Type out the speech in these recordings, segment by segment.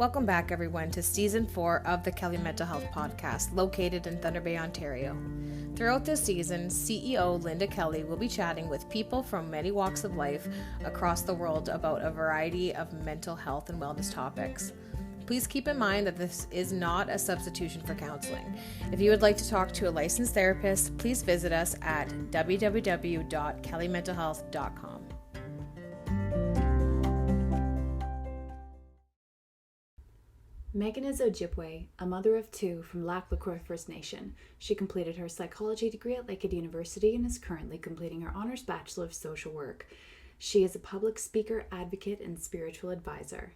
Welcome back, everyone, to Season 4 of the Kelly Mental Health Podcast, located in Thunder Bay, Ontario. Throughout this season, CEO Linda Kelly will be chatting with people from many walks of life across the world about a variety of mental health and wellness topics. Please keep in mind that this is not a substitution for counseling. If you would like to talk to a licensed therapist, please visit us at www.kellymentalhealth.com. Meghan is Ojibway, a mother of two from Lac La Croix First Nation. She completed her psychology degree at Lakehead University and is currently completing her Honours Bachelor of Social Work. She is a public speaker, advocate, and spiritual advisor.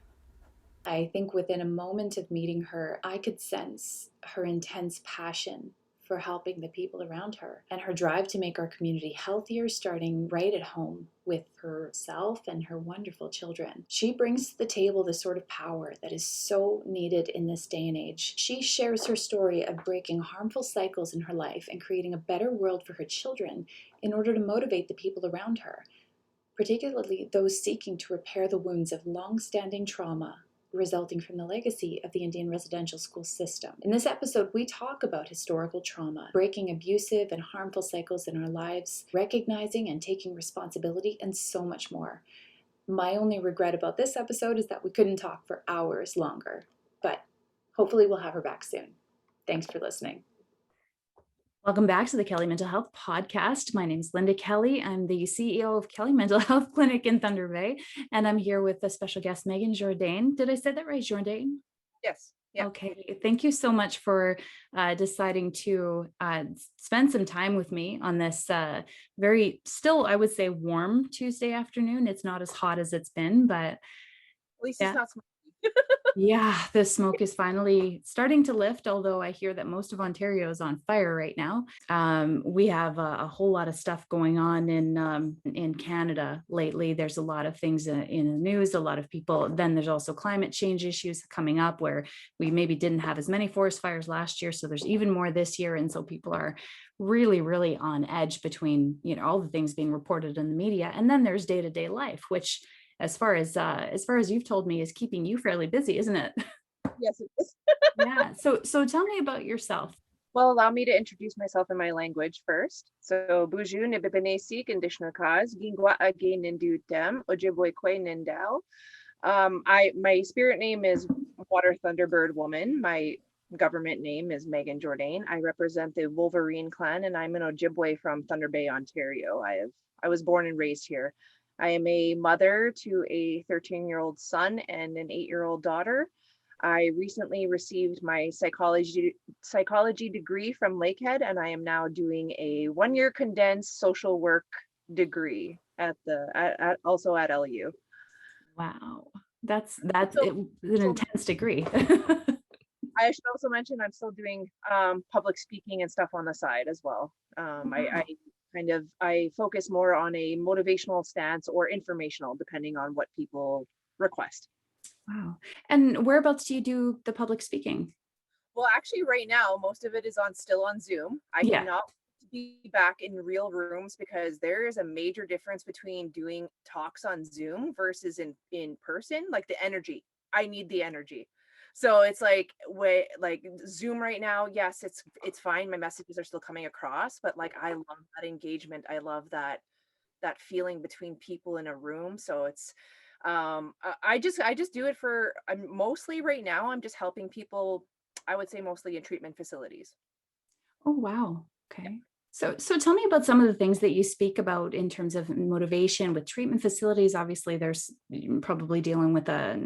I think within a moment of meeting her, I could sense her intense passion for helping the people around her and her drive to make our community healthier, starting right at home with herself and her wonderful children. She brings to the table the sort of power that is so needed in this day and age. She shares her story of breaking harmful cycles in her life and creating a better world for her children in order to motivate the people around her, particularly those seeking to repair the wounds of long-standing trauma resulting from the legacy of the Indian residential school system. In this episode, we talk about historical trauma, breaking abusive and harmful cycles in our lives, recognizing and taking responsibility, and so much more. My only regret about this episode is that we couldn't talk for hours longer, but hopefully we'll have her back soon. Thanks for listening. Welcome back to the Kelly Mental Health Podcast. My name is Linda Kelly. I'm the CEO of Kelly Mental Health Clinic in Thunder Bay, and I'm here with a special guest, Meghan Jourdain. Did I say that right, Jourdain? Yes. Yeah. Okay. Thank you so much for deciding to spend some time with me on this very, still, I would say, warm Tuesday afternoon. It's not as hot as it's been, but At least it's not smoky. Yeah, the smoke is finally starting to lift, although I hear that most of Ontario is on fire right now. We have a whole lot of stuff going on in Canada lately. There's a lot of things in the news, a lot of people. Then there's also climate change issues coming up where we maybe didn't have as many forest fires last year, so there's even more this year. And so people are really, really on edge between, all the things being reported in the media. And then there's day-to-day life, which as far as you've told me, is keeping you fairly busy, isn't it? Yes, it is. Yeah. So tell me about yourself. Well, allow me to introduce myself in my language first. So, Buju Nibibanesi Conditional Cause, Gingwa Age Nindu Dem, Ojibway Kwe Nindao. My spirit name is Water Thunderbird Woman. My government name is Meghan Jourdain. I represent the Wolverine Clan, and I'm an Ojibway from Thunder Bay, Ontario. I was born and raised here. I am a mother to a 13-year-old son and an 8-year-old daughter. I recently received my psychology degree from Lakehead, and I am now doing a 1-year condensed social work degree also at LU. Wow, that's an intense degree. I should also mention I'm still doing public speaking and stuff on the side as well. I focus more on a motivational stance or informational, depending on what people request. Wow. And whereabouts do you do the public speaking? Well, actually right now, most of it is still on Zoom. I cannot be back in real rooms because there is a major difference between doing talks on Zoom versus in person. Like the energy, I need the energy. So it's like Zoom right now. Yes, it's fine. My messages are still coming across, but like I love that engagement. I love that feeling between people in a room. So it's I just do it for mostly right now. I'm just helping people. I would say mostly in treatment facilities. Oh wow. Okay. So tell me about some of the things that you speak about in terms of motivation with treatment facilities. Obviously, there's probably dealing with that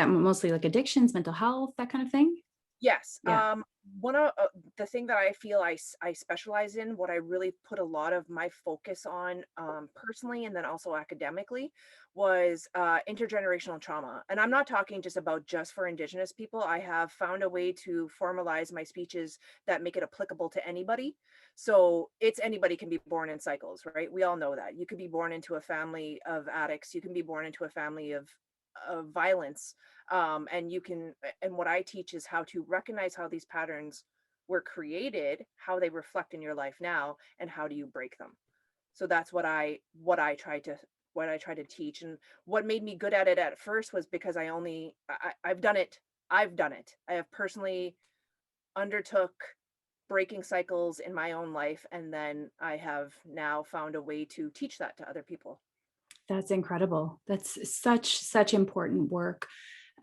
mostly like addictions, mental health, that kind of thing. Yes. Yeah. One of the thing that I feel I specialize in, what I really put a lot of my focus on personally and then also academically was intergenerational trauma. And I'm not talking just for Indigenous people. I have found a way to formalize my speeches that make it applicable to anybody. So anybody can be born in cycles, right? We all know that. You could be born into a family of addicts. You can be born into a family of violence. And what I teach is how to recognize how these patterns were created, how they reflect in your life now, and how do you break them. So that's what I try to what I try to teach. And what made me good at it at first was because I've done it. I've done it. I have personally undertook breaking cycles in my own life, and then I have now found a way to teach that to other people. That's incredible. That's such important work.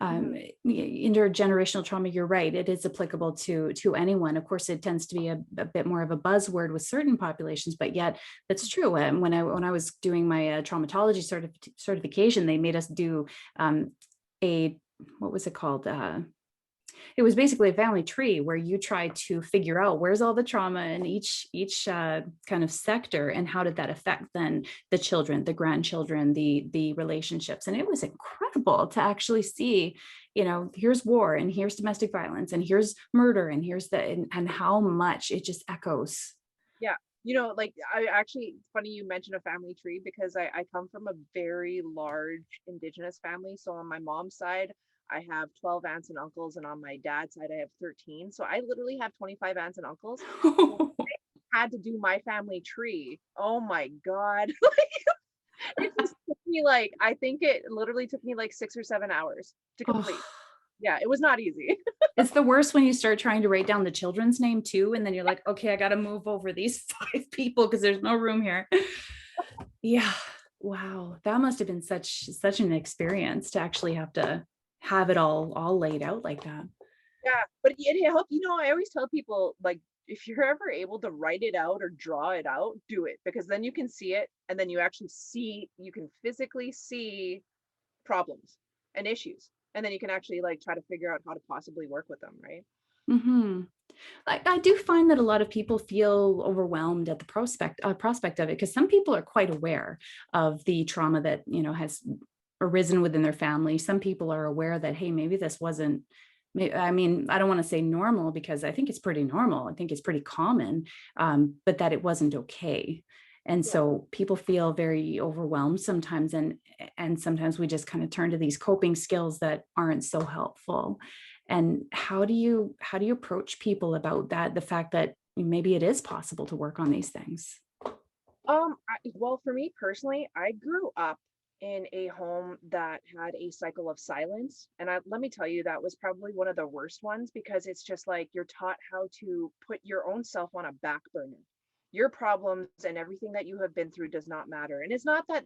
Mhm. Intergenerational trauma, you're right, it is applicable to anyone. Of course, it tends to be a bit more of a buzzword with certain populations, but yet that's true. And when I was doing my traumatology certification, they made us do a, what was it called, it was basically a family tree where you try to figure out where's all the trauma in each kind of sector, and how did that affect then the children, the grandchildren, the relationships. And it was incredible to actually see, here's war, and here's domestic violence, and here's murder, and here's and how much it just echoes. Yeah. Like I actually, funny you mentioned a family tree, because I come from a very large Indigenous family. So on my mom's side, I have 12 aunts and uncles, and on my dad's side, I have 13. So I literally have 25 aunts and uncles. I had to do my family tree. Oh my God. It just took me I think it literally took me 6 or 7 hours to complete. Yeah, it was not easy. It's the worst when you start trying to write down the children's name too, and then you're like, okay, I got to move over these 5 people because there's no room here. Yeah. Wow. That must have been such an experience to actually have to have it all laid out like that. Yeah, but it helped. I always tell people, if you're ever able to write it out or draw it out, do it, because then you can see it, and then you can physically see problems and issues, and then you can actually try to figure out how to possibly work with them, right? Mm-hmm. I do find that a lot of people feel overwhelmed at the prospect of it, because some people are quite aware of the trauma that has arisen within their family. Some people are aware that, hey, maybe this wasn't, I mean, I don't want to say normal, because I think it's pretty normal. I think it's pretty common, but that it wasn't okay. And Yeah. so people feel very overwhelmed sometimes, and sometimes we just kind of turn to these coping skills that aren't so helpful. And how do you approach people about that, the fact that maybe it is possible to work on these things? Well, for me personally, I grew up in a home that had a cycle of silence. And let me tell you, that was probably one of the worst ones, because it's just you're taught how to put your own self on a back burner. Your problems and everything that you have been through does not matter. And it's not that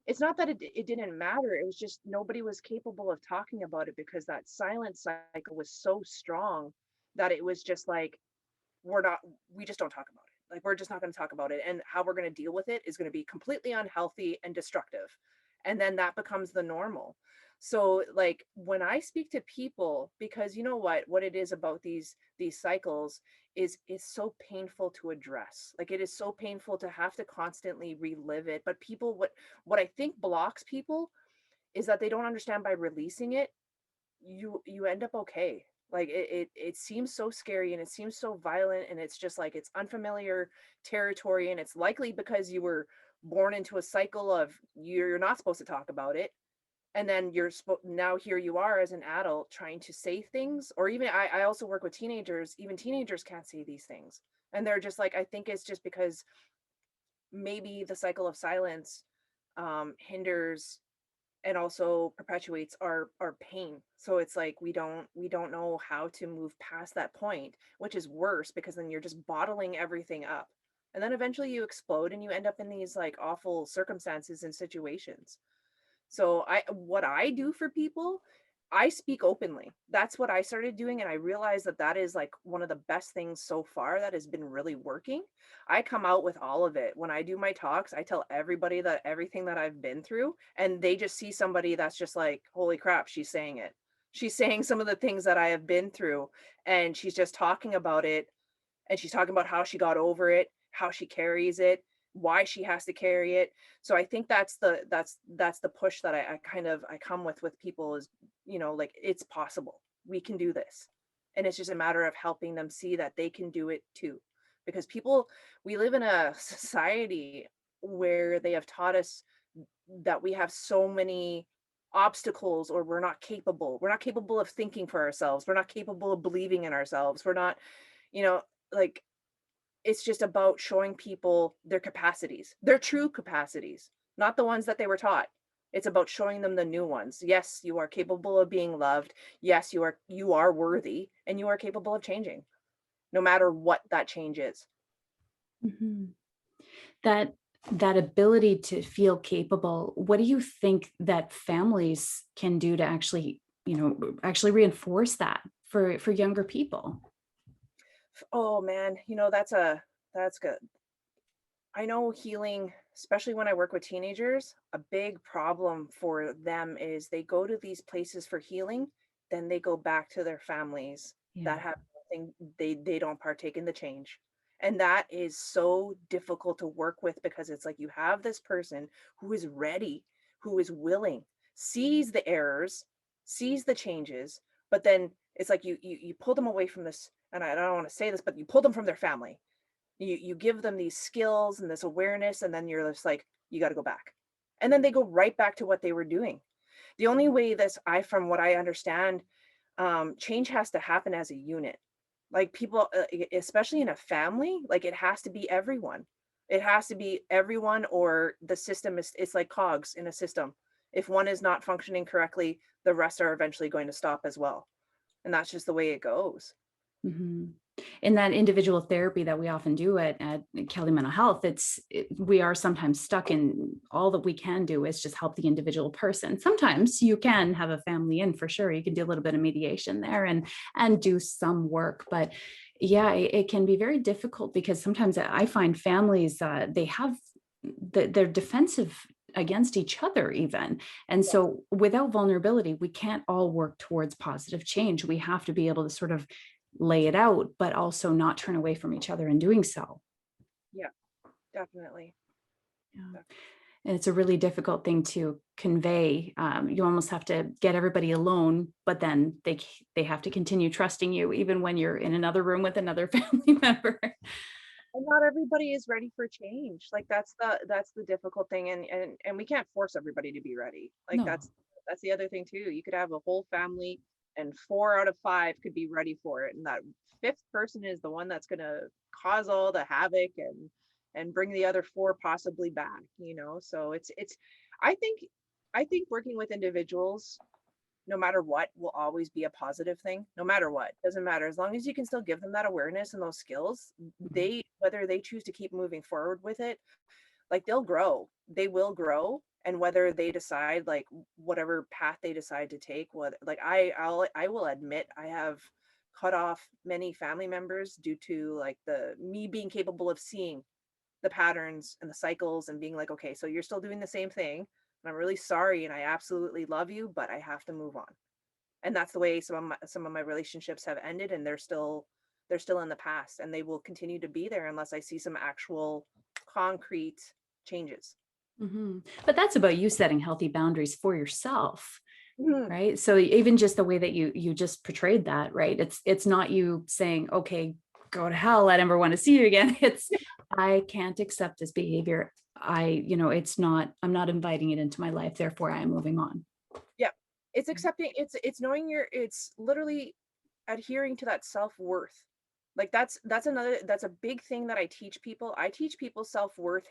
it didn't matter. It was just nobody was capable of talking about it, because that silent cycle was so strong that it was just we just don't talk about it. We're just not going to talk about it. And how we're going to deal with it is going to be completely unhealthy and destructive. And then that becomes the normal. So when I speak to people, because what it is about these cycles is it's so painful to address. It is so painful to have to constantly relive it. But people, what I think blocks people is that they don't understand, by releasing it, you end up okay. It seems so scary, and it seems so violent, and it's just it's unfamiliar territory, and it's likely because you were born into a cycle of you're not supposed to talk about it, and then now here you are as an adult trying to say things. Or even I also work with teenagers. Even teenagers can't say these things, and they're just I think it's just because maybe the cycle of silence hinders and also perpetuates our pain. So it's we don't know how to move past that point, which is worse, because then you're just bottling everything up, and then eventually you explode, and you end up in these awful circumstances and situations. So what I do for people, I speak openly. That's what I started doing, and I realized that is one of the best things so far that has been really working. I come out with all of it. When I do my talks, I tell everybody that everything that I've been through, and they just see somebody that's just holy crap, she's saying it. She's saying some of the things that I have been through, and she's just talking about it, and she's talking about how she got over it, how she carries it, why she has to carry it. So I think that's the push that I come with people is, it's possible. We can do this. And it's just a matter of helping them see that they can do it too. Because we live in a society where they have taught us that we have so many obstacles, or we're not capable. We're not capable of thinking for ourselves. We're not capable of believing in ourselves. We're not, you know, it's just about showing people their capacities, their true capacities. not the ones that they were taught. It's about showing them the new ones. Yes, you are capable of being loved. Yes, you are worthy, and you are capable of changing, no matter what that change is. Mhm. That ability to feel capable, what do you think that families can do to actually, actually reinforce that for younger people? Oh man, that's good. I know healing, especially when I work with teenagers, a big problem for them is they go to these places for healing, then they go back to their families Yeah. that have nothing, they don't partake in the change. And that is so difficult to work with because it's like you have this person who is ready, who is willing, sees the errors, sees the changes, but then it's like you pull them away from this, and I don't want to say this, but you pull them from their family. You give them these skills and this awareness, and then you're just like, you got to go back, and then they go right back to what they were doing. The only way this, I from what I understand, change has to happen as a unit. Like people, especially in a family, like it has to be everyone. It has to be everyone, or the system is, it's like cogs in a system. If one is not functioning correctly, the rest are eventually going to stop as well, and that's just the way it goes. Mhm. In that individual therapy that we often do at Kelly Mental Health, we are sometimes stuck in all that we can do is just help the individual person. Sometimes you can have a family in for sure. You can do a little bit of mediation there and do some work, but yeah, it can be very difficult because sometimes I find families they have they're defensive against each other even. And so without vulnerability, we can't all work towards positive change. We have to be able to sort of lay it out, but also not turn away from each other in doing so. Yeah, definitely. Yeah. And it's a really difficult thing to convey. You almost have to get everybody alone, but then they have to continue trusting you, even when you're in another room with another family member. And not everybody is ready for change. Like that's the difficult thing, and we can't force everybody to be ready. Like No. that's the other thing too. You could have a whole family and 4 out of 5 could be ready for it, and that fifth person is the one that's going to cause all the havoc and bring the other 4 possibly back, so it's i think I think working with individuals, no matter what, will always be a positive thing. No matter what, doesn't matter, as long as you can still give them that awareness and those skills. They, whether they choose to keep moving forward with it, like they will grow. And whether they decide, like, whatever path they decide to take, whether, like, I will admit I have cut off many family members due to, like, the me being capable of seeing the patterns and the cycles and being like, okay, so you're still doing the same thing, and I'm really sorry, and I absolutely love you, but I have to move on. And that's the way some of my relationships have ended, and they're still in the past, and they will continue to be there unless I see some actual concrete changes. Mhm. But that's about you setting healthy boundaries for yourself, Mhm. right? So even just the way that you just portrayed that, right? It's not you saying, okay, go to hell, I never want to see you again. It's I can't accept this behavior. It's not, I'm not inviting it into my life, therefore I am moving on. Yeah, it's accepting, it's knowing it's literally adhering to that self-worth. Like that's a big thing that I teach people. I teach people self-worth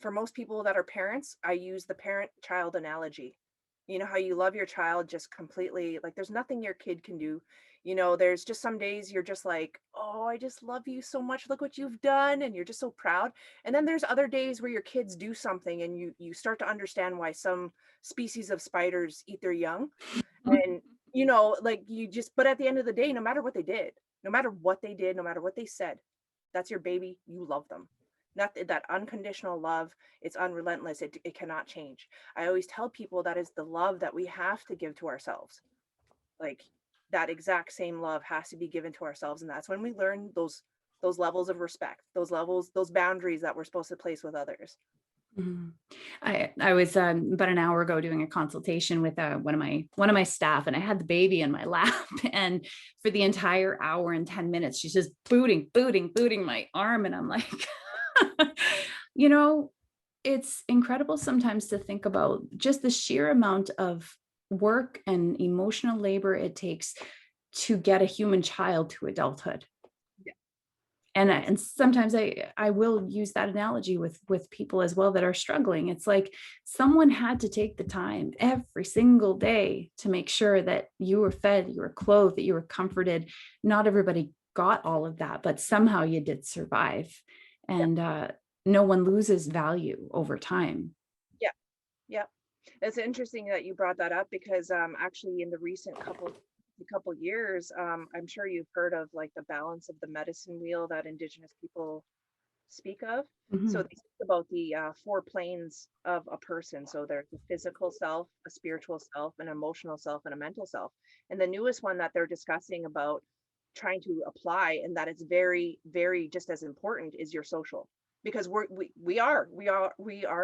for most people that are parents, I use the parent-child analogy. You know how you love your child just completely, like there's nothing your kid can do. There's just some days you're just like, oh, I just love you so much. Look what you've done. And you're just so proud. And then there's other days where your kids do something and you start to understand why some species of spiders eat their young. And, like you just, but at the end of the day, no matter what they did, no matter what they did, no matter what they said, that's your baby. You love them. Not that unconditional love. It's unrelentless. It cannot change. I always tell people that is the love that we have to give to ourselves. Like that exact same love has to be given to ourselves. And that's when we learn those levels of respect, those boundaries that we're supposed to place with others. Mhm. I was about an hour ago doing a consultation with one of my staff, and I had the baby in my lap, and for the entire hour and 10 minutes, she's just booting my arm, and I'm like, you know, it's incredible sometimes to think about just the sheer amount of work and emotional labor it takes to get a human child to adulthood. Yeah. And sometimes I will use that analogy with people as well that are struggling. It's like someone had to take the time every single day to make sure that you were fed, you were clothed, that you were comforted. Not everybody got all of that, but somehow you did survive. And no one loses value over time. Yeah. Yeah. It's interesting that you brought that up because actually in the recent couple years, I'm sure you've heard of like the balance of the medicine wheel that Indigenous people speak of. So Mhm. they speak about the four planes of a person. So there's a physical self, a spiritual self, an emotional self, and a mental self. And the newest one that they're discussing about trying to apply, and that it's very, very just as important, is your social. Because we are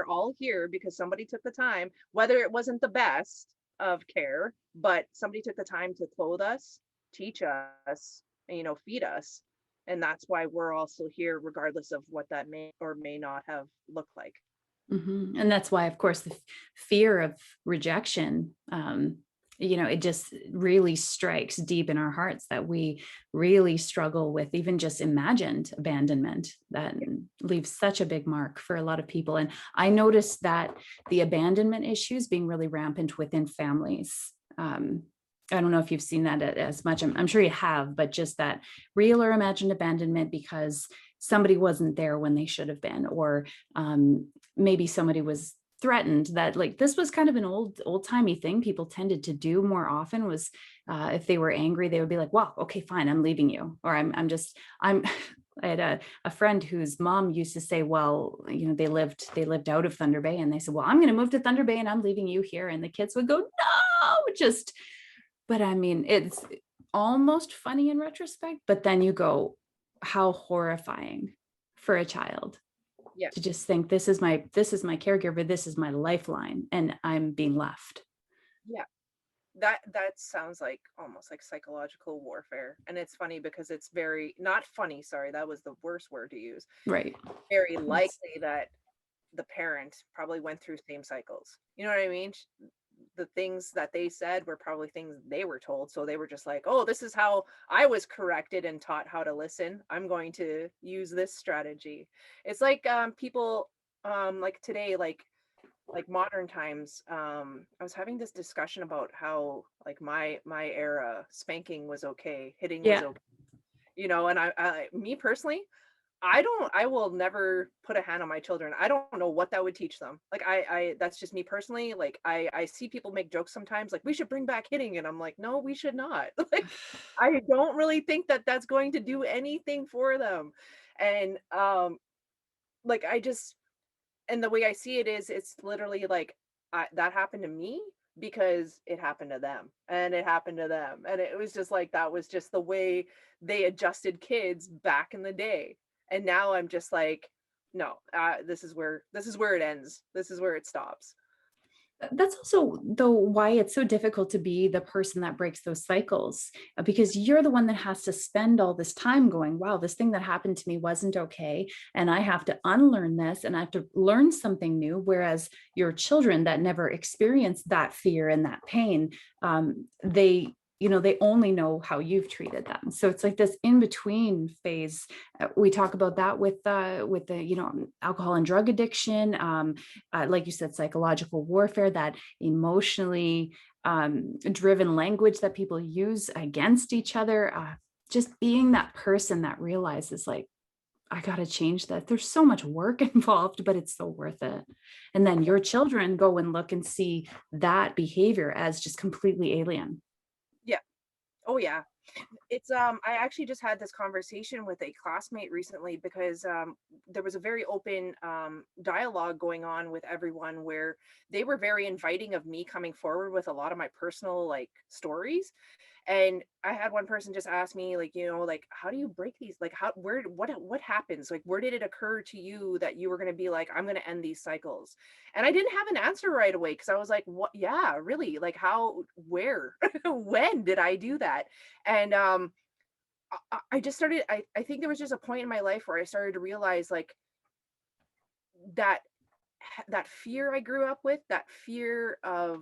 all here because somebody took the time, whether it wasn't the best of care, but somebody took the time to clothe us, teach us, and, feed us. And that's why we're also here, regardless of what that may or may not have looked like. And that's why, of course, the fear of rejection, it just really strikes deep in our hearts, that we really struggle with even just imagined abandonment that leaves such a big mark for a lot of people. And I noticed that the abandonment issues being really rampant within families. I don't know if you've seen that as much. I'm sure you have, but just that real or imagined abandonment because somebody wasn't there when they should have been, or maybe somebody was threatened. That, like, this was kind of an old-timey thing people tended to do more often, was if they were angry, they would be like, well, okay, fine, I'm leaving you. Or I'm I had a friend whose mom used to say, well, they lived out of Thunder Bay, and they said, well, I'm going to move to Thunder Bay and I'm leaving you here. And the kids would go, no, but I mean, it's almost funny in retrospect, but then you go, how horrifying for a child Yeah. to just think, this is my caregiver, this is my lifeline, and I'm being left. Yeah. That sounds like almost like psychological warfare. And it's funny because it's very not funny, sorry, that was the worst word to use. Right. Very likely that the parent probably went through same cycles. You know what I mean? The things that they said were probably things they were told. So they were just like, oh, this is how I was corrected and taught how to listen. I'm going to use this strategy. It's like people like today, like modern times. I was having this discussion about how like my era, spanking was okay, hitting was Yeah. okay. And I me personally, I will never put a hand on my children. I don't know what that would teach them. Like that's just me personally. Like I see people make jokes sometimes like we should bring back hitting, and I'm like, no, we should not. Like I don't really think that that's going to do anything for them. And like and the way I see it is it's literally like that happened to me because it happened to them, and it happened to them, and it was just like that was just the way they adjusted kids back in the day. And now I'm just like, no, this is where it ends. This is where it stops. That's also, though, why it's so difficult to be the person that breaks those cycles, because you're the one that has to spend all this time going, wow, this thing that happened to me wasn't okay. And I have to unlearn this and I have to learn something new. Whereas your children that never experienced that fear and that pain, they only know how you've treated them. So it's like this in-between phase. We talk about that with the alcohol and drug addiction, like you said, psychological warfare, that emotionally driven language that people use against each other. Just being that person that realizes, like, I got to change that. There's so much work involved, but it's so worth it. And then your children go and look and see that behavior as just completely alien. Yeah. Oh yeah. It's I actually just had this conversation with a classmate recently because there was a very open dialogue going on with everyone where they were very inviting of me coming forward with a lot of my personal like stories. And I had one person just ask me like, like, how do you break these? Like what happens? Like, where did it occur to you that you were going to be like, I'm going to end these cycles? And I didn't have an answer right away because I was like, what? Yeah, really? Like how, where, when did I do that? And I just started, I think there was just a point in my life where I started to realize like that fear I grew up with, that fear of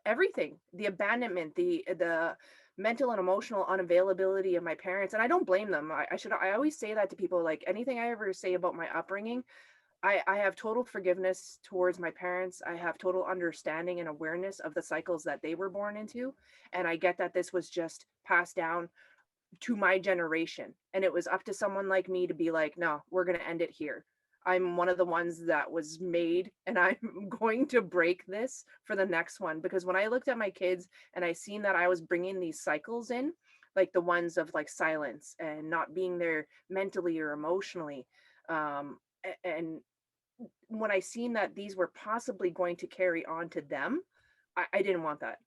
everything, the abandonment, the mental and emotional unavailability of my parents. And I don't blame them. I always say that to people, like anything I ever say about my upbringing, I have total forgiveness towards my parents. I have total understanding and awareness of the cycles that they were born into. And I get that this was just passed down to my generation. And it was up to someone like me to be like, no, we're going to end it here. I'm one of the ones that was made, and I'm going to break this for the next one. Because when I looked at my kids and I seen that I was bringing these cycles in, like the ones of like silence and not being there mentally or emotionally, and when I seen that these were possibly going to carry on to them, I didn't want that.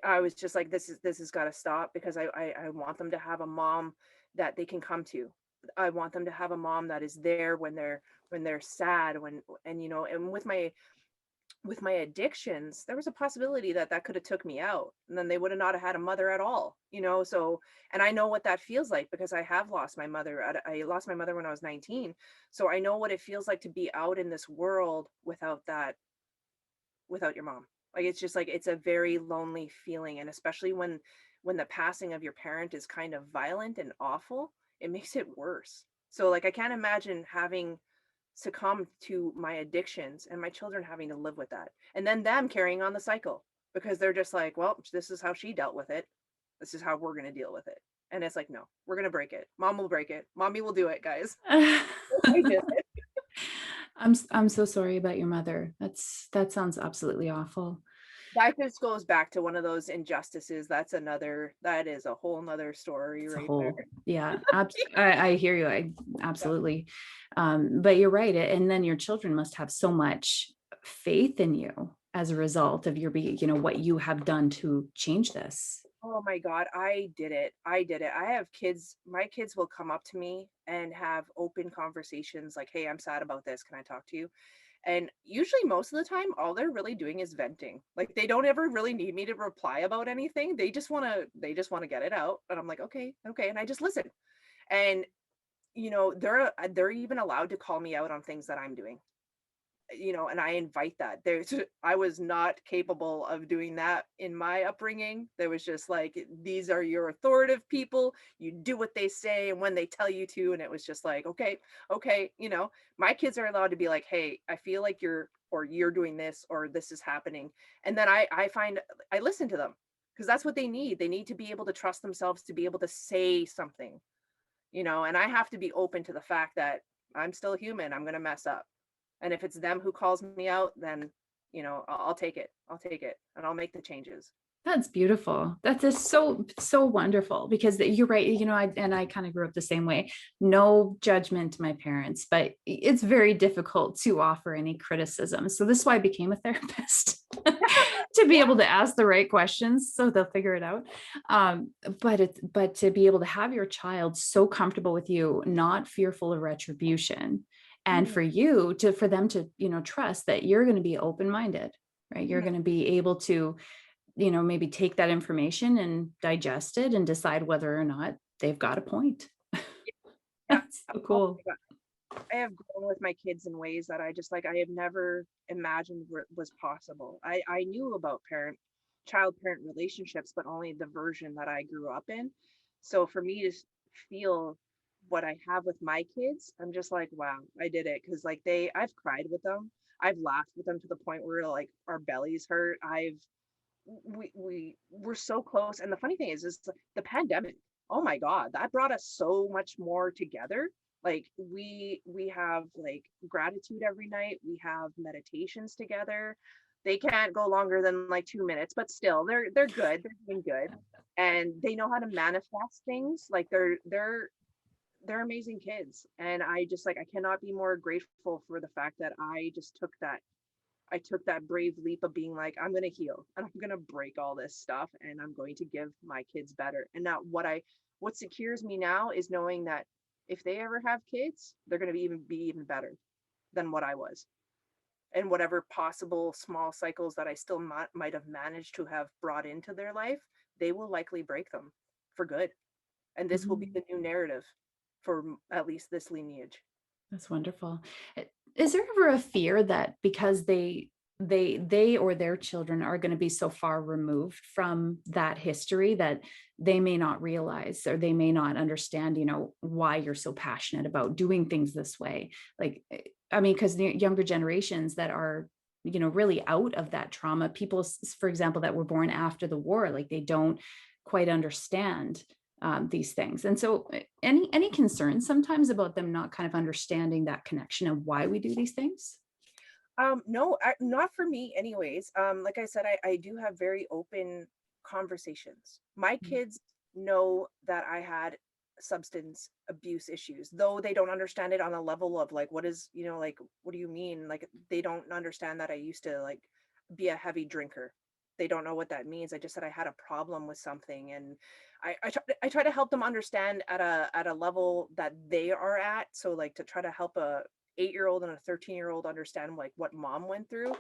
I was just like, this has got to stop, because I want them to have a mom that they can come to. I want them to have a mom that is there when they're sad, and and with my addictions, there was a possibility that that could have took me out, and then they would have not have had a mother at all, so. And I know what that feels like, because I have lost my mother. I lost my mother when I was 19, so I know what it feels like to be out in this world without your mom. Like, it's just like, it's a very lonely feeling, and especially when the passing of your parent is kind of violent and awful, it makes it worse. So like, I can't imagine having succumbed to my addictions and my children having to live with that, and then them carrying on the cycle, because they're just like, well, this is how she dealt with it, this is how we're going to deal with it. And it's like, no, we're going to break it. Mom will break it. Mommy will do it, guys. I did it. I'm so sorry about your mother. That sounds absolutely awful. That just goes back to one of those injustices. That is a whole nother story It's a right whole, there. yeah. I hear you. I absolutely. But you're right. And then your children must have so much faith in you as a result of your being, what you have done to change this. Oh my God, I did it. I did it. I have kids. My kids will come up to me and have open conversations like, hey, I'm sad about this. Can I talk to you? And usually most of the time, all they're really doing is venting. Like, they don't ever really need me to reply about anything. They just want to get it out. And I'm like, okay, okay. And I just listen. And they're even allowed to call me out on things that I'm doing. And I invite that. I was not capable of doing that in my upbringing. There was just like, these are your authoritative people, you do what they say and when they tell you to. And it was just like, okay, okay. My kids are allowed to be like, hey, I feel like you're doing this, or this is happening. And then I find I listen to them, because that's what they need. They need to be able to trust themselves to be able to say something, and I have to be open to the fact that I'm still human. I'm going to mess up. And if it's them who calls me out, then, I'll take it. I'll take it, and I'll make the changes. That's beautiful. That is so, so wonderful, because you're right. I kind of grew up the same way. No judgment to my parents, but it's very difficult to offer any criticism. So this is why I became a therapist, to be able to ask the right questions so they'll figure it out. But to be able to have your child so comfortable with you, not fearful of retribution, and for them to, trust that you're going to be open-minded, right? You're going to be able to, maybe take that information and digest it and decide whether or not they've got a point. That's so cool. I have grown with my kids in ways that I have never imagined was possible. I knew about child-parent relationships, but only the version that I grew up in. So for me to feel what I have with my kids, I'm just like, wow, I did it. Because like, I've cried with them, I've laughed with them to the point where like our bellies hurt. We're so close. And the funny thing is the pandemic, oh my God, that brought us so much more together. Like, we have like gratitude every night, we have meditations together. They can't go longer than like 2 minutes, but still they're good, they're doing good. And they know how to manifest things. Like, they're amazing kids. And I just like, I cannot be more grateful for the fact that I took that brave leap of being like, I'm going to heal, and I'm going to break all this stuff, and I'm going to give my kids better. And now what secures me now is knowing that if they ever have kids, they're going to be even better than what I was. And whatever possible small cycles that I still might have managed to have brought into their life, they will likely break them for good. And this will be the new narrative for at least this lineage. That's wonderful. Is there ever a fear that because they or their children are going to be so far removed from that history that they may not realize, or they may not understand, why you're so passionate about doing things this way. Like, I mean, because the younger generations that are, really out of that trauma, people, for example, that were born after the war, like they don't quite understand these things. And so any concerns sometimes about them not kind of understanding that connection of why we do these things? No, not for me anyways. Like I said, I do have very open conversations. My kids know that I had substance abuse issues, though they don't understand it on a level of like, what is, like, what do you mean? Like, they don't understand that I used to like be a heavy drinker. They don't know what that means. I just said I had a problem with something, and I try to help them understand at a level that they are at. So like to try to help a 8-year-old and a 13-year-old understand like what mom went through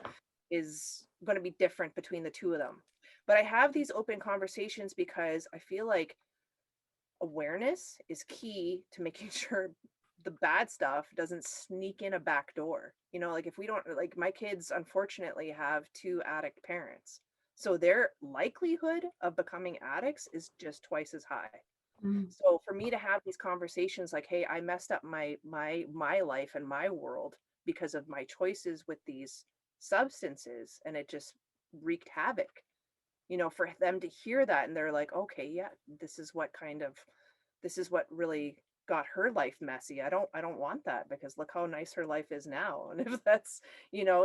is going to be different between the two of them. But I have these open conversations because I feel like awareness is key to making sure the bad stuff doesn't sneak in a back door. Like if we don't, like my kids unfortunately have 2 addict parents. So their likelihood of becoming addicts is just twice as high. So for me to have these conversations like, hey, I messed up my life and my world because of my choices with these substances, and it just wreaked havoc, for them to hear that, and they're like, okay, yeah, this is what really got her life messy. I don't want that, because look how nice her life is now. And if that's,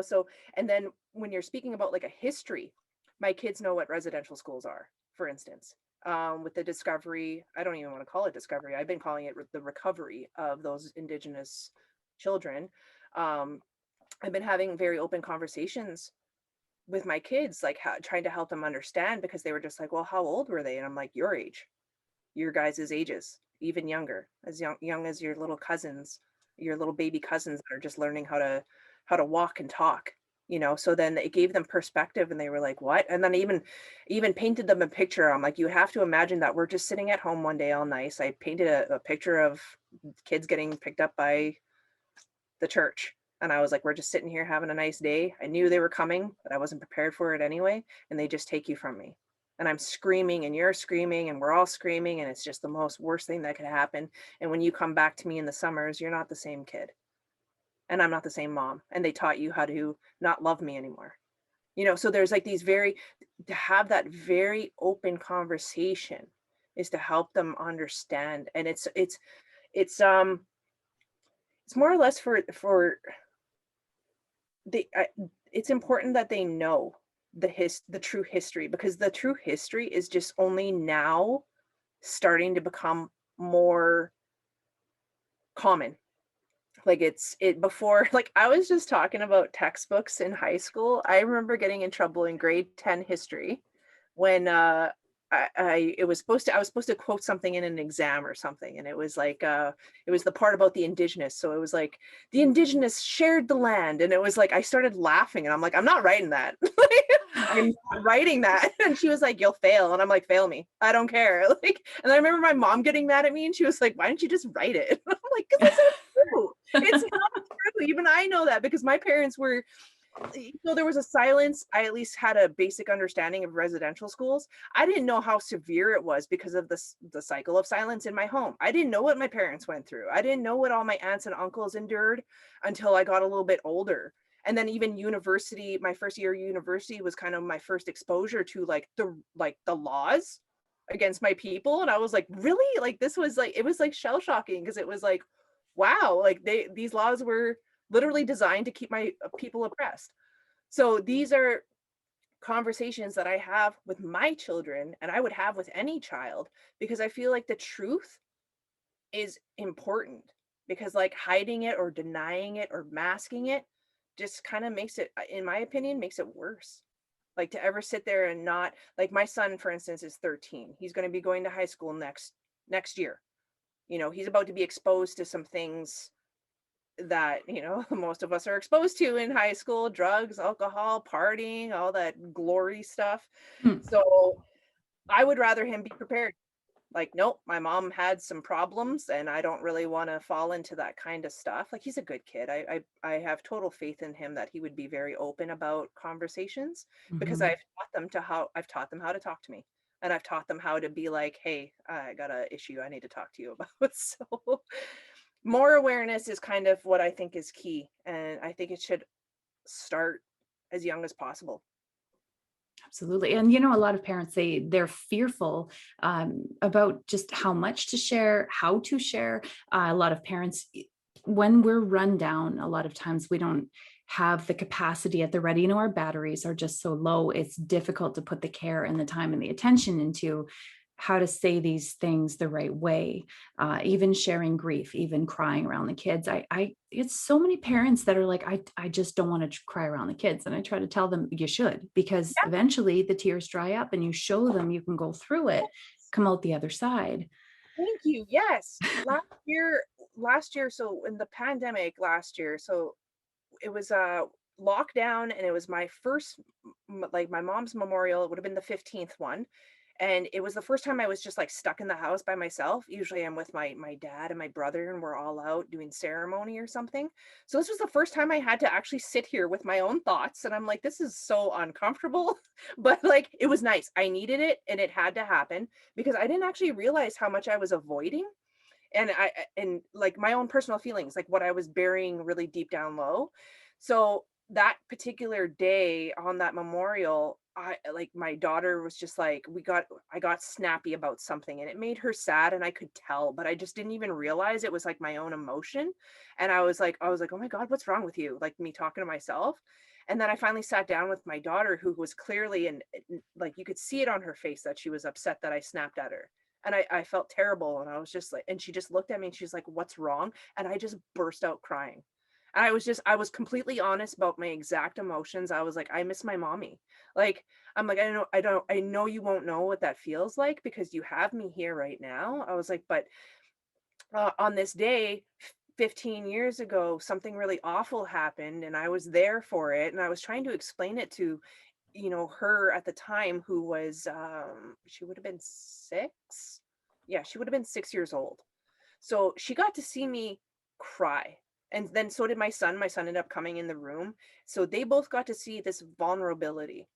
so, and then when you're speaking about like a history, my kids know what residential schools are, for instance. With the discovery, I don't even want to call it discovery. I've been calling it the recovery of those Indigenous children. I've been having very open conversations with my kids, like trying to help them understand, because they were just like, well, how old were they? And I'm like, your age, your guys' ages, even younger, as young as your little cousins, your little baby cousins that are just learning how to walk and talk. So then it gave them perspective, and they were like, what? And then even painted them a picture. I'm like, you have to imagine that we're just sitting at home one day all nice. I painted a picture of kids getting picked up by the church. And I was like, we're just sitting here having a nice day. I knew they were coming, but I wasn't prepared for it anyway. And they just take you from me. And I'm screaming, and you're screaming, and we're all screaming. And it's just the most worst thing that could happen. And when you come back to me in the summers, you're not the same kid. And I'm not the same mom, and they taught you how to not love me anymore. So there's like these to have that very open conversation is to help them understand. And it's more or less it's important that they know the true history, because the true history is just only now starting to become more common. Like before, like I was just talking about textbooks in high school. I remember getting in trouble in grade 10 history when I was supposed to quote something in an exam or something, and it was like it was the part about the Indigenous. So it was like the Indigenous shared the land, and it was like I started laughing, and I'm like, I'm not writing that. I'm not writing that. And she was like, you'll fail. And I'm like, fail me, I don't care. Like, and I remember my mom getting mad at me, and she was like, why don't you just write it? And I'm like, because it's not true. It's not true. Even I know that, because my parents were, there was a silence. I at least had a basic understanding of residential schools. I didn't know how severe it was because of the cycle of silence in my home. I didn't know what my parents went through. I didn't know what all my aunts and uncles endured until I got a little bit older. And then even university, my first year of university was kind of my first exposure to the laws against my people. And I was like, really? Like, this was like, it was like shell shocking, because it was like, wow, like these laws were literally designed to keep my people oppressed. So these are conversations that I have with my children, and I would have with any child, because I feel like the truth is important, because like hiding it or denying it or masking it just kind of makes it, in my opinion, makes it worse. Like to ever sit there and not, like my son, for instance, is 13. He's going to be going to high school next year. He's about to be exposed to some things that, most of us are exposed to in high school: drugs, alcohol, partying, all that glory stuff. So I would rather him be prepared. Like, nope, my mom had some problems and I don't really want to fall into that kind of stuff. Like, he's a good kid. I have total faith in him that he would be very open about conversations, because Mhm. I've taught them how to talk to me. And I've taught them how to be like, hey, I got an issue I need to talk to you about. So more awareness is kind of what I think is key. And I think it should start as young as possible. Absolutely. And a lot of parents, they're fearful about just how much to share, how to share. A lot of parents, when we're run down, a lot of times we don't have the capacity at the ready. Our batteries are just so low. It's difficult to put the care and the time and the attention into how to say these things the right way, even sharing grief, even crying around the kids. It's so many parents that are like, I just don't want to cry around the kids. And I try to tell them you should, because eventually the tears dry up and you show them you can go through it, come out the other side. Thank you. Yes. Last year, so in the pandemic last year, so it was a lockdown, and it was my first, like my mom's memorial. It would have been the 15th one. And it was the first time I was just like stuck in the house by myself. Usually I'm with my dad and my brother, and we're all out doing ceremony or something. So this was the first time I had to actually sit here with my own thoughts. And I'm like, this is so uncomfortable, but like, it was nice. I needed it and it had to happen, because I didn't actually realize how much I was avoiding. And like my own personal feelings, like what I was burying really deep down low. So that particular day on that memorial, I like, my daughter was just like, I got snappy about something, and it made her sad, and I could tell, but I just didn't even realize it was like my own emotion. And I was like, oh my God, what's wrong with you? Like, me talking to myself. And then I finally sat down with my daughter, who was clearly, and like you could see it on her face, that she was upset that I snapped at her. And I felt terrible. And I was just like, and she just looked at me and she's like, what's wrong? And I just burst out crying. And I was completely honest about my exact emotions. I was like, I miss my mommy. Like, I'm like, I know you won't know what that feels like, because you have me here right now. I was like, but on this day, 15 years ago, something really awful happened, and I was there for it. And I was trying to explain it to, her at the time, who was, she would have been 6. Yeah, she would have been 6 years old. So she got to see me cry. And then so did my son. My son ended up coming in the room. So they both got to see this vulnerability.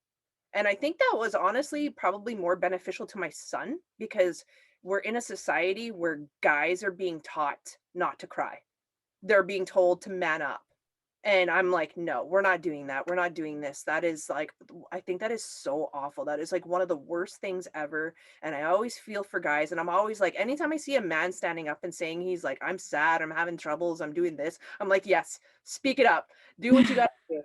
And I think that was honestly probably more beneficial to my son, because we're in a society where guys are being taught not to cry. They're being told to man up. And I'm like, no, we're not doing that. We're not doing this. That is like, I think that is so awful. That is like one of the worst things ever. And I always feel for guys. And I'm always like, anytime I see a man standing up and saying he's like, I'm sad, I'm having troubles, I'm doing this, I'm like, yes, speak it up. Do what you got to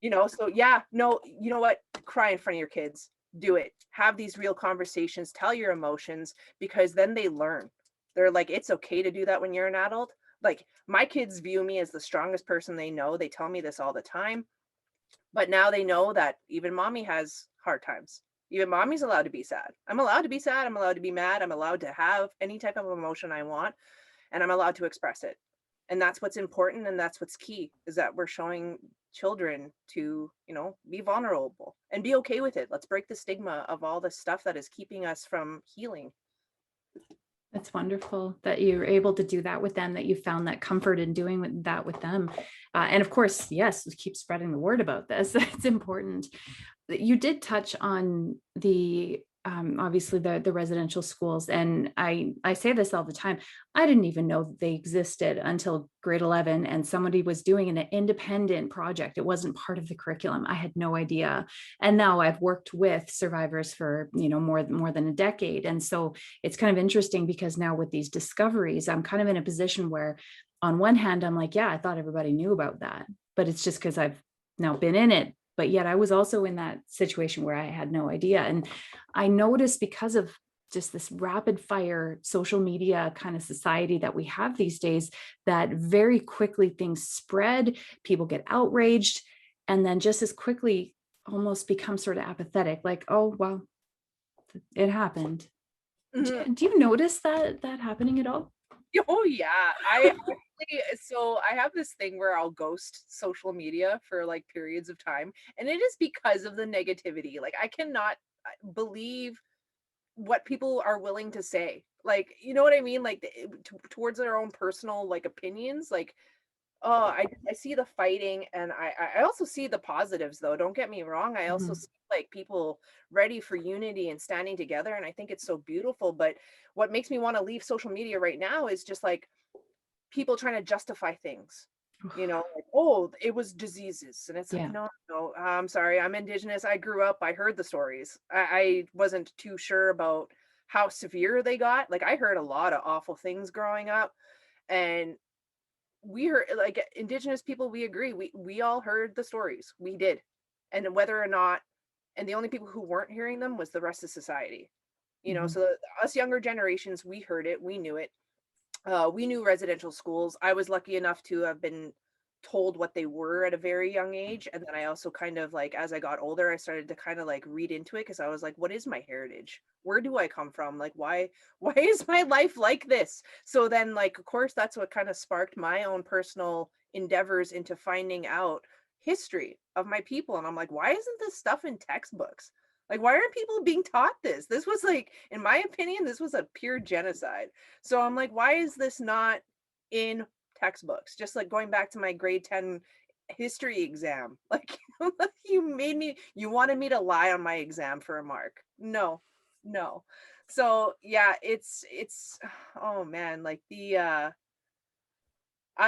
do. So yeah, no, you know what? Cry in front of your kids. Do it. Have these real conversations. Tell your emotions, because then they learn. They're like, it's okay to do that when you're an adult. Like, my kids view me as the strongest person they know. They tell me this all the time. But now they know that even mommy has hard times. Even mommy's allowed to be sad. I'm allowed to be sad. I'm allowed to be mad. I'm allowed to have any type of emotion I want, and I'm allowed to express it. And that's what's important. And that's what's key, is that we're showing children to, be vulnerable and be okay with it. Let's break the stigma of all the stuff that is keeping us from healing. It's wonderful that you're able to do that with them, that you found that comfort in doing that with them. And of course, yes, keep spreading the word about this. It's important. You did touch on the obviously the residential schools, and I say this all the time. I didn't even know that they existed until grade 11, and somebody was doing an independent project. It wasn't part of the curriculum. I had no idea. And now I've worked with survivors for more than a decade, and so it's kind of interesting, because now with these discoveries, I'm kind of in a position where, on one hand, I'm like, yeah, I thought everybody knew about that, but it's just because I've now been in it. But yet I was also in that situation where I had no idea. And I noticed, because of just this rapid fire social media kind of society that we have these days, that very quickly things spread, people get outraged, and then just as quickly almost become sort of apathetic, like, oh, well, it happened. Mm-hmm. Do you notice that happening at all? Oh yeah. So I have this thing where I'll ghost social media for like periods of time, and it is because of the negativity. Like, I cannot believe what people are willing to say. Like, you know what I mean? Like towards their own personal like opinions. Like, oh, I see the fighting, and I also see the positives though. Don't get me wrong. I also Mhm. see like people ready for unity and standing together, and I think it's so beautiful. But what makes me want to leave social media right now is just like people trying to justify things. You know, like, oh, it was diseases, and it's like, Yeah. no, I'm sorry, I'm Indigenous. I grew up, I heard the stories. I wasn't too sure about how severe they got. Like, I heard a lot of awful things growing up, and we heard, like, Indigenous people, we agree, we all heard the stories, we did. And whether or not, and the only people who weren't hearing them was the rest of society, you know. Mhm. So us younger generations, we heard it, we knew it. We knew residential schools. I was lucky enough to have been told what they were at a very young age. And then I also kind of like, as I got older, I started to kind of like read into it, because I was like, what is my heritage? Where do I come from? Like, why is my life like this? So then, like, of course, that's what kind of sparked my own personal endeavors into finding out history of my people. And I'm like, why isn't this stuff in textbooks? Like, why aren't people being taught this? This was like, in my opinion, this was a pure genocide. So I'm like, why is this not in textbooks? Just like going back to my grade 10 history exam. Like, you wanted me to lie on my exam for a mark. No, no. So yeah, it's, oh man, like I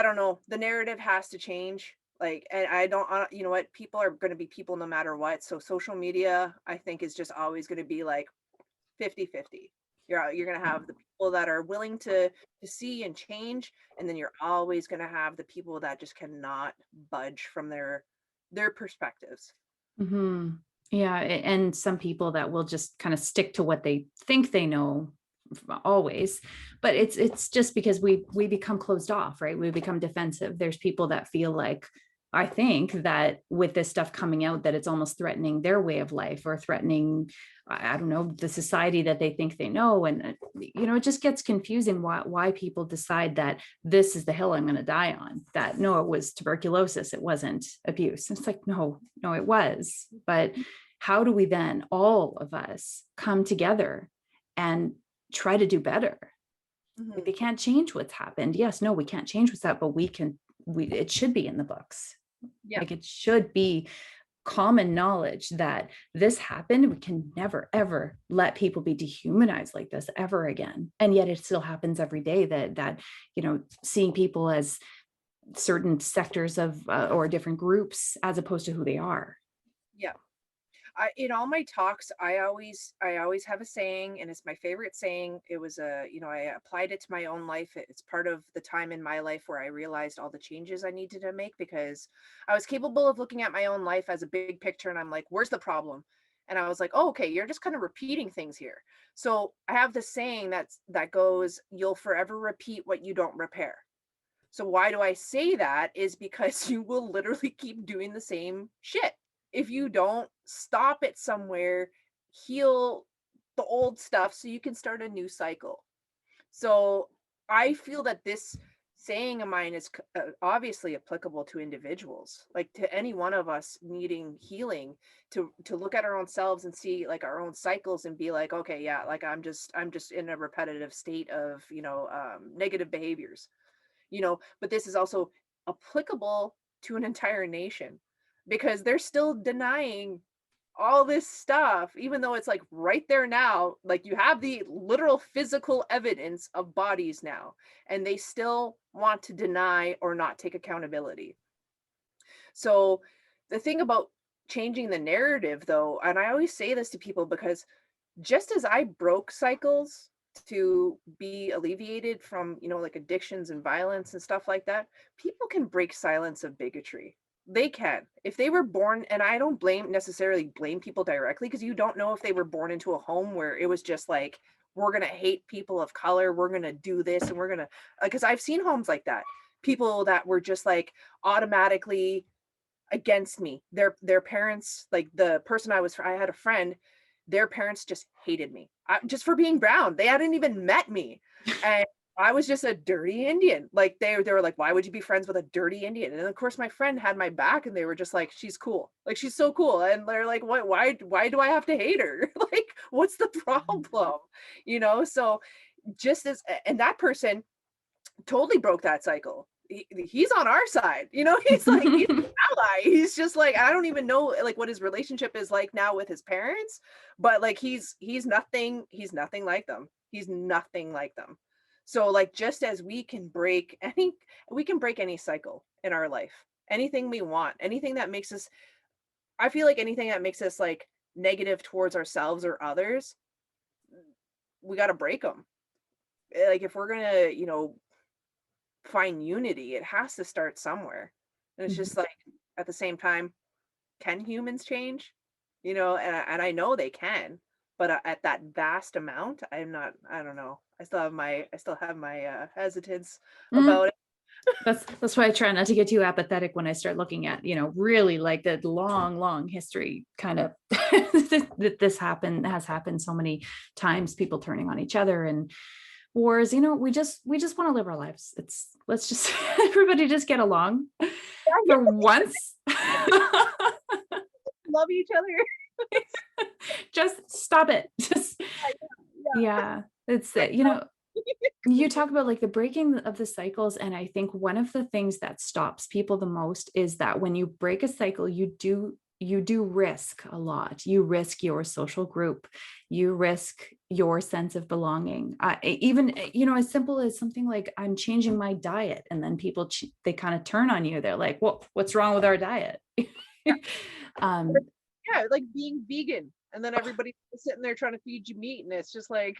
don't know, the narrative has to change. Like, and I don't, you know what, people are going to be people no matter what. So social media, I think, is just always going to be like 50-50. You're going to have the people that are willing to see and change, and then you're always going to have the people that just cannot budge from their perspectives. Mhm. Yeah, and some people that will just kind of stick to what they think they know always, but it's just because we become closed off, right? We become defensive. There's people that feel like, I think that with this stuff coming out, that it's almost threatening their way of life, or threatening, I don't know, the society that they think they know. And it just gets confusing why people decide that this is the hill I'm going to die on. That no, it was tuberculosis, it wasn't abuse. It's like, no, it was. But how do we then, all of us, come together and try to do better? Like, Mhm. they can't change what's happened. Yes, no, we can't change what's happened, but it should be in the books. Yeah. Like, it should be common knowledge that this happened. We can never, ever let people be dehumanized like this ever again. And yet it still happens every day, that seeing people as certain sectors of or different groups as opposed to who they are. Yeah. In all my talks, I always have a saying, and it's my favorite saying. It was I applied it to my own life. It's part of the time in my life where I realized all the changes I needed to make, because I was capable of looking at my own life as a big picture, and I'm like, where's the problem? And I was like, oh, okay, you're just kind of repeating things here. So I have this saying that goes, you'll forever repeat what you don't repair. So why do I say that? Is because you will literally keep doing the same shit if you don't stop it somewhere, heal the old stuff so you can start a new cycle. So I feel that this saying of mine is obviously applicable to individuals, like to any one of us needing healing, to look at our own selves and see like our own cycles and be like, okay, yeah, like I'm just in a repetitive state of negative behaviors, but this is also applicable to an entire nation, because they're still denying all this stuff, even though it's like right there now, like you have the literal physical evidence of bodies now, and they still want to deny or not take accountability. So the thing about changing the narrative though, and I always say this to people, because just as I broke cycles to be alleviated from, like addictions and violence and stuff like that, people can break silence of bigotry. They can. If they were born, and I don't necessarily blame people directly, because you don't know if they were born into a home where it was just like, we're going to hate people of color, we're going to do this, and we're going to, because I've seen homes like that. People that were just like automatically against me. Their parents, like the person I had a friend, their parents just hated me just for being brown. They hadn't even met me. And I was just a dirty Indian. Like they were like, why would you be friends with a dirty Indian? And of course my friend had my back and they were just like, she's cool. Like she's so cool. And they're like, what, why do I have to hate her? Like, what's the problem? You know, so just as, and that person totally broke that cycle. He's on our side, you know, he's like, he's an ally. He's just like, I don't even know like what his relationship is like now with his parents, but like he's nothing like them. He's nothing like them. So like just as we can break any cycle in our life, anything we want, anything that makes us, I feel like anything that makes us like negative towards ourselves or others, we got to break them. Like if we're gonna, you know, find unity, it has to start somewhere. And it's just like at the same time, can humans change? You know, and I know they can, but at that vast amount, I don't know. I still have my hesitance about it. That's why I try not to get too apathetic when I start looking at, you know, really like the long history kind of that has happened so many times, people turning on each other and wars. You know, we just want to live our lives. Let's just everybody just get along for once. Love each other. Just stop it. Just yeah. It's you know, you talk about like the breaking of the cycles, and I think one of the things that stops people the most is that when you break a cycle, you do risk a lot. You risk your social group, you risk your sense of belonging. Even, you know, as simple as something like I'm changing my diet, and then people they kind of turn on you. They're like, well, what's wrong with our diet? Yeah, like being vegan, and then everybody's sitting there trying to feed you meat, and it's just like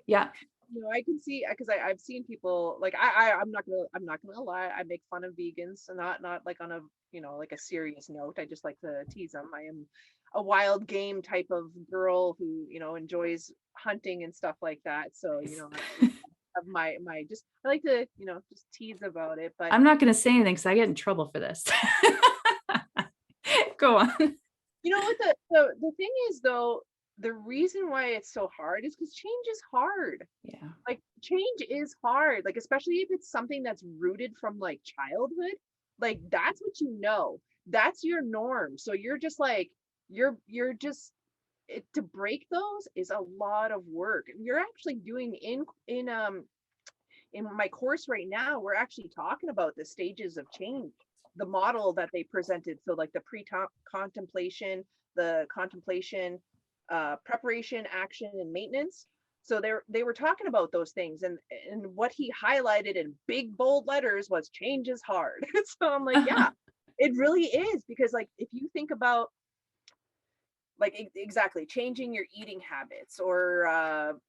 yeah. You know, I can see because I've seen people like I'm not gonna lie, I make fun of vegans, and not like on a, you know, like a serious note. I just like to tease them. I am a wild game type of girl who, you know, enjoys hunting and stuff like that. So, you know, I have my just, I like to, you know, just tease about it. But I'm not going to say anything because I get in trouble for this. Go on. you know what the thing is though, the reason why it's so hard is because change is hard. Yeah. Like change is hard, like especially if it's something that's rooted from like childhood. Like that's what you know. That's your norm. So you're just like you're just to break those is a lot of work. You're actually doing in my course right now, we're actually talking about the stages of change, the model that they presented. So like the contemplation, the contemplation, preparation, action, and maintenance. So they were talking about those things, and what he highlighted in big bold letters was change is hard. So I'm like, yeah, it really is, because like if you think about like exactly changing your eating habits, or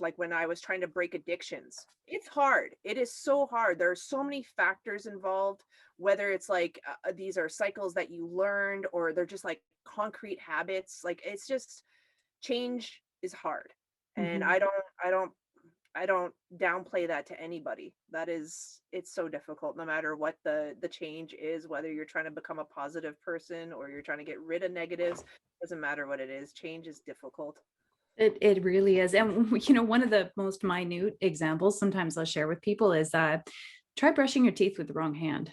like when I was trying to break addictions, it's hard. It is so hard. There are so many factors involved, whether it's like these are cycles that you learned, or they're just like concrete habits. Like it's just, change is hard. And I don't downplay that to anybody. That is, it's so difficult no matter what the change is, whether you're trying to become a positive person or you're trying to get rid of negatives. Doesn't matter what it is, change is difficult. It really is. And you know, one of the most minute examples sometimes I'll share with people is try brushing your teeth with the wrong hand.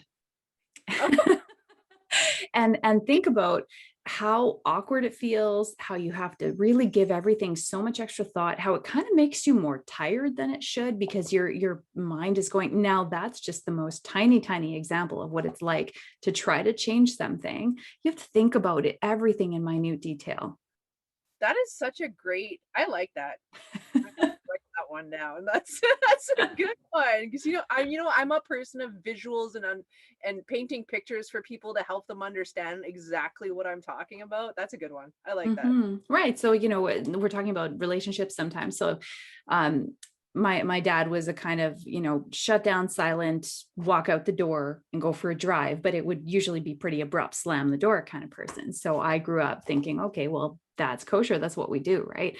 and think about how awkward it feels, how you have to really give everything so much extra thought, how it kind of makes you more tired than it should because your mind is going. Now that's just the most tiny example of what it's like to try to change something. You have to think about it, everything in minute detail. That is such a great, I like that. I'm gonna write that one down. That's a good one, because I'm a person of visuals and painting pictures for people to help them understand exactly what I'm talking about. That's a good one. I like that. Right. So, you know, we're talking about relationships sometimes. So, my dad was a kind of, you know, shut down, silent, walk out the door and go for a drive, but it would usually be pretty abrupt, slam the door kind of person. So I grew up thinking, okay, well, that's kosher. That's what we do. Right.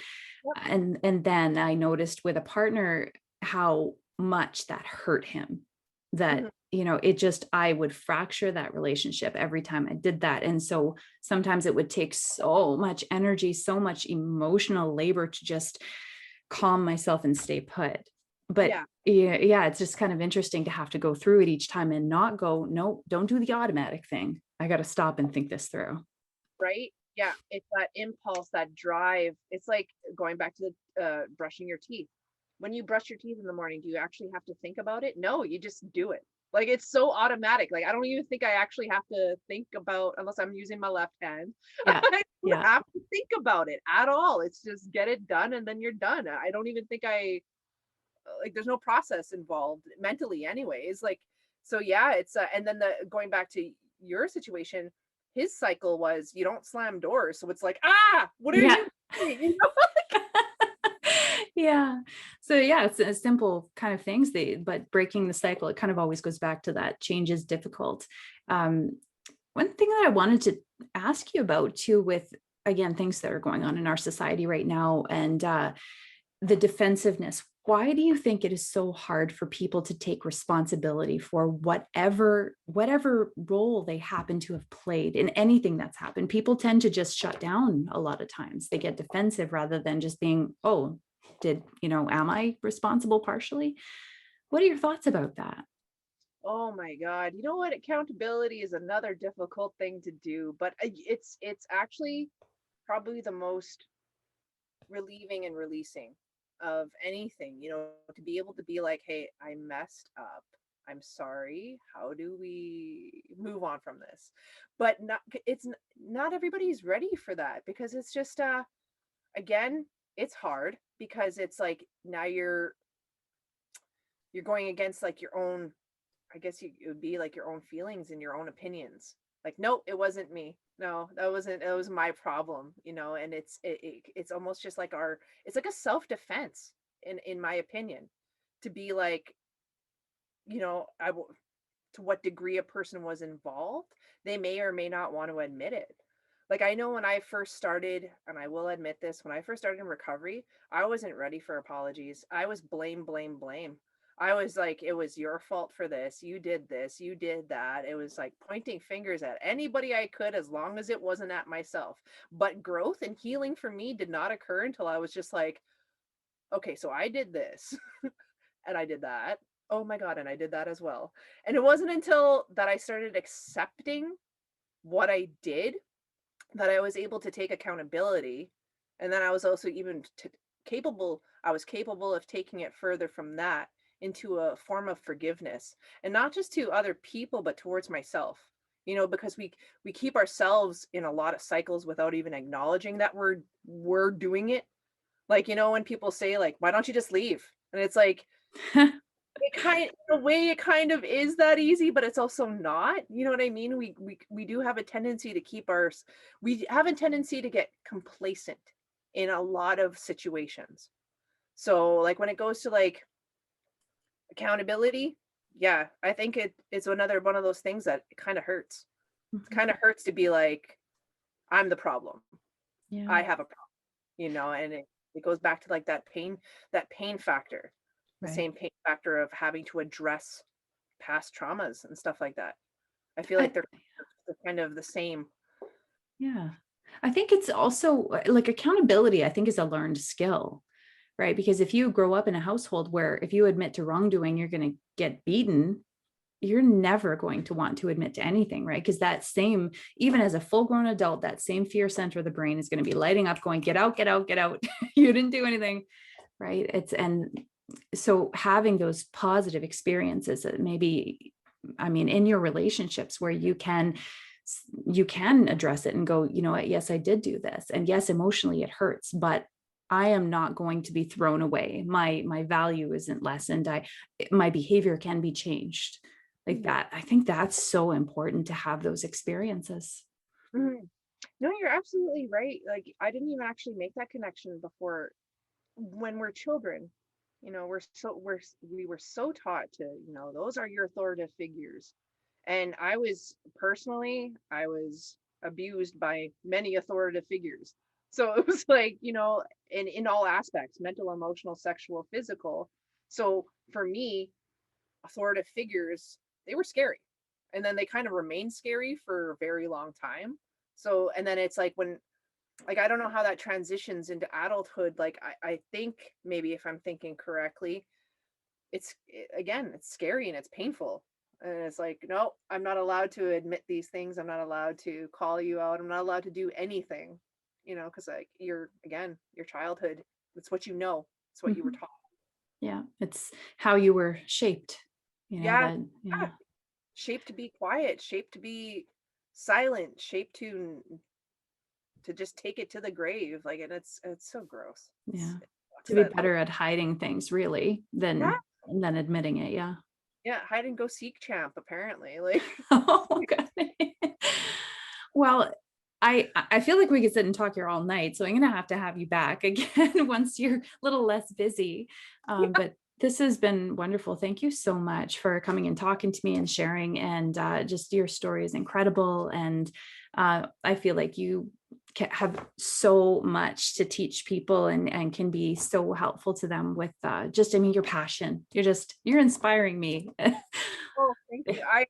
Yep. And then I noticed with a partner, how much that hurt him, that, you know, I would fracture that relationship every time I did that. And so sometimes it would take so much energy, so much emotional labor to just calm myself and stay put. But Yeah. yeah, it's just kind of interesting to have to go through it each time and not go, no, don't do the automatic thing. I got to stop and think this through. Right? Yeah, it's that impulse, that drive. It's like going back to the brushing your teeth. When you brush your teeth in the morning, do you actually have to think about it? No, you just do it. Like it's so automatic. Like I don't even think I actually have to think about, unless I'm using my left hand. Yeah. I don't Yeah. have to think about it at all. It's just get it done and then you're done. I don't even think I like there's no process involved mentally anyways. Like so yeah, it's and then the going back to your situation, his cycle was you don't slam doors. So it's like, what are Yeah. you doing? You know? Yeah. So yeah, it's a simple kind of things, but breaking the cycle, it kind of always goes back to that change is difficult. One thing that I wanted to ask you about too, with again, things that are going on in our society right now and the defensiveness. Why do you think it is so hard for people to take responsibility for whatever role they happen to have played in anything that's happened? People tend to just shut down a lot of times. They get defensive rather than just being, oh, am I responsible partially? What are your thoughts about that? Oh my God. You know what? Accountability is another difficult thing to do, but it's actually probably the most relieving and releasing of anything, to be able to be like, hey, I messed up. I'm sorry. How do we move on from this? But not everybody's ready for that because it's just again, it's hard because it's like now you're going against like your own, I guess it would be like your own feelings and your own opinions. Like, nope, it wasn't me. No, it was my problem, and it's almost just like it's like a self-defense in my opinion, to be like, to what degree a person was involved, they may or may not want to admit it. Like I know when I first started, and I will admit this, when I first started in recovery, I wasn't ready for apologies. I was blame, blame, blame. I was like, it was your fault for this. You did this, you did that. It was like pointing fingers at anybody I could, as long as it wasn't at myself. But growth and healing for me did not occur until I was just like, okay, so I did this and I did that. Oh my God, and I did that as well. And it wasn't until that I started accepting what I did that I was able to take accountability. And then I was also even I was capable of taking it further from that into a form of forgiveness, and not just to other people, but towards myself. Because we keep ourselves in a lot of cycles without even acknowledging that we're doing it. Like, when people say like, why don't you just leave? And it's like, in a way it kind of is that easy, but it's also not. You know what I mean? We do have a tendency to we have a tendency to get complacent in a lot of situations. So like when it goes to like accountability, yeah, I think it's another one of those things that it kind of hurts. It kind of hurts to be like, I'm the problem. Yeah. I have a problem, and it goes back to like that pain factor. The Right. same pain factor of having to address past traumas and stuff like that. I feel like they're kind of the same. Yeah. I think it's also like accountability, I think, is a learned skill, right? Because if you grow up in a household where if you admit to wrongdoing, you're going to get beaten, you're never going to want to admit to anything, right? Because even as a full grown adult, that same fear center of the brain is going to be lighting up, going, get out, get out, get out. You didn't do anything, right? And so having those positive experiences that maybe, in your relationships where you can address it and go, you know what, yes, I did do this. And yes, emotionally it hurts, but I am not going to be thrown away. My value isn't lessened. My behavior can be changed like that. I think that's so important to have those experiences. Mm-hmm. No, you're absolutely right. Like I didn't even actually make that connection before. When we're children, we were so taught to, those are your authoritative figures. And I was abused by many authoritative figures. So it was like, in all aspects, mental, emotional, sexual, physical. So for me, authoritative figures, they were scary. And then they kind of remained scary for a very long time. So, and then it's like I don't know how that transitions into adulthood. Like I think maybe if I'm thinking correctly, again, it's scary and it's painful. And it's like, no, I'm not allowed to admit these things. I'm not allowed to call you out. I'm not allowed to do anything, because like your childhood, it's what you know. It's what you were Mhm. taught. Yeah. It's how you were shaped, Yeah. that, Yeah. Shaped to be quiet, shaped to be silent, shaped to just take it to the grave. Like, and it's so gross. yeah. It sucks To be that better at hiding things really yeah, than admitting it. Yeah. yeah, hide and go seek champ, apparently. Like, Oh, okay. Well, I feel like we could sit and talk here all night, so I'm gonna have to have you back again once you're a little less busy. But this has been wonderful. Thank you so much for coming and talking to me and sharing. And just your story is incredible. And I feel like you have so much to teach people and can be so helpful to them with your passion. You're inspiring me. oh, thank you. I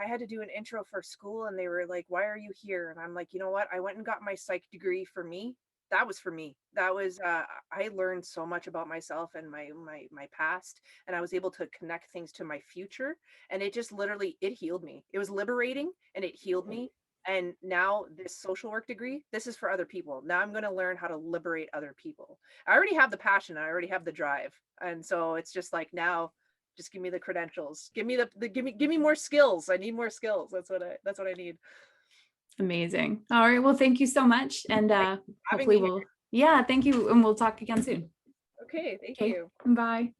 had to do an intro for school, and they were like, "Why are you here?" And I'm like, you know what? I went and got my psych degree for me. That was for me. That was I learned so much about myself and my past, and I was able to connect things to my future, and it just literally it healed me. It was liberating and it healed me. And now this social work degree, this is for other people. Now I'm going to learn how to liberate other people. I already have the passion, I already have the drive. And so it's just like now just give me the credentials. Give me give me more skills. I need more skills. That's what I need. Amazing. All right. Well, thank you so much. And Having hopefully me here. yeah, thank you. And we'll talk again soon. Okay, thank Okay. you. Bye.